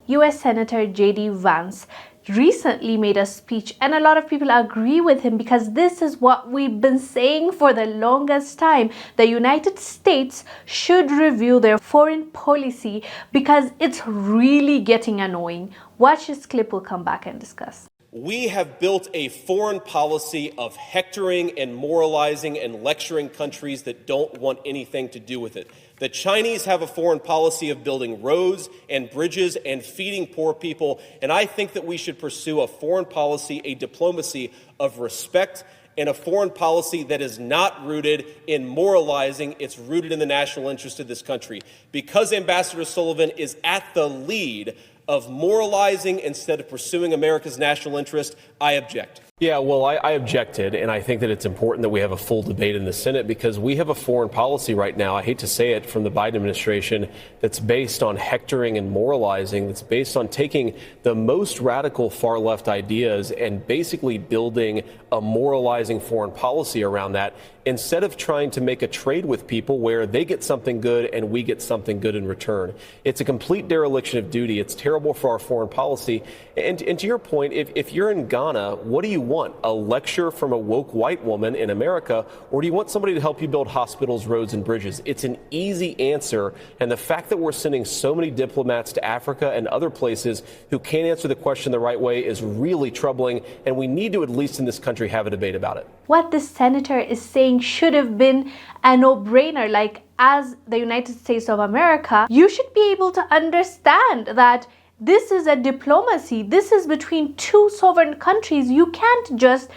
U.S. Senator J.D. Vance recently made a speech, and a lot of people agree with him because this is what we've been saying for the longest time. The United States should review their foreign policy because it's really getting annoying. Watch this clip, we'll come back and discuss. We have built a foreign policy of hectoring and moralizing and lecturing countries that don't want anything to do with it. The Chinese have a foreign policy of building roads and bridges and feeding poor people, and I think that we should pursue a foreign policy, a diplomacy of respect, and a foreign policy that is not rooted in moralizing. It's rooted in the national interest of this country. Because Ambassador Sullivan is at the lead of moralizing instead of pursuing America's national interest, I object. Yeah, well, I objected, and I think that it's important that we have a full debate in the Senate because we have a foreign policy right now, I hate to say it, from the Biden administration that's based on hectoring and moralizing, that's based on taking the most radical far-left ideas and basically building a moralizing foreign policy around that instead of trying to make a trade with people where they get something good and we get something good in return. It's a complete dereliction of duty. It's terrible for our foreign policy. And to your point, if you're in Ghana, what do you want? A lecture from a woke white woman in America, or do you want somebody to help you build hospitals, roads, and bridges? It's an easy answer. And the fact that we're sending so many diplomats to Africa and other places who can't answer the question the right way is really troubling. And we need to, at least in this country, have a debate about it. What this senator is saying should have been a no-brainer. Like, as the United States of America, you should be able to understand that this is a diplomacy. This is between two sovereign countries. You can't just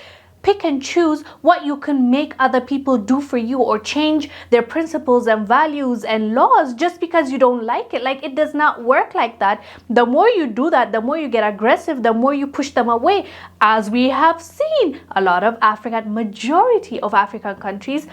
pick and choose what you can make other people do for you or change their principles and values and laws just because you don't like it. Like, it does not work like that. The more you do that, the more you get aggressive, the more you push them away. As we have seen, a lot of majority of African countries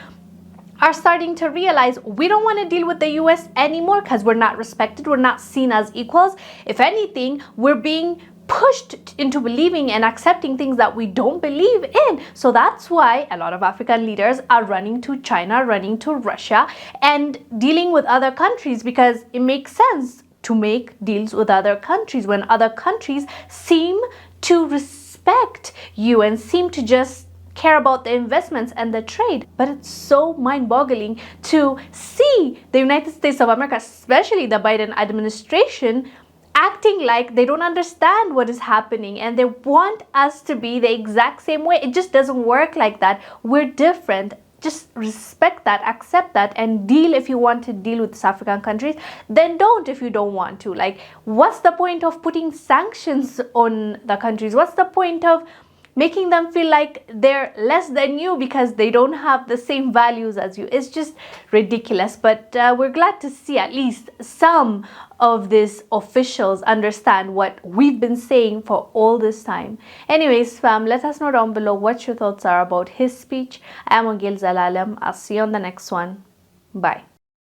are starting to realize we don't want to deal with the US anymore because we're not respected, we're not seen as equals. If anything, we're being pushed into believing and accepting things that we don't believe in. So that's why a lot of African leaders are running to China, running to Russia, and dealing with other countries because it makes sense to make deals with other countries when other countries seem to respect you and seem to just care about the investments and the trade. But it's so mind-boggling to see the United States of America, especially the Biden administration, acting like they don't understand what is happening and they want us to be the exact same way. It just doesn't work like that. We're different. Just respect that, accept that, and deal. If you want to deal with South African countries, then don't if you don't want to. Like, what's the point of putting sanctions on the countries? What's the point of making them feel like they're less than you because they don't have the same values as you? It's just ridiculous. But we're glad to see at least some of these officials understand what we've been saying for all this time. Anyways, fam, let us know down below what your thoughts are about his speech. I am Wongel Zelalem. I'll see you on the next one. Bye.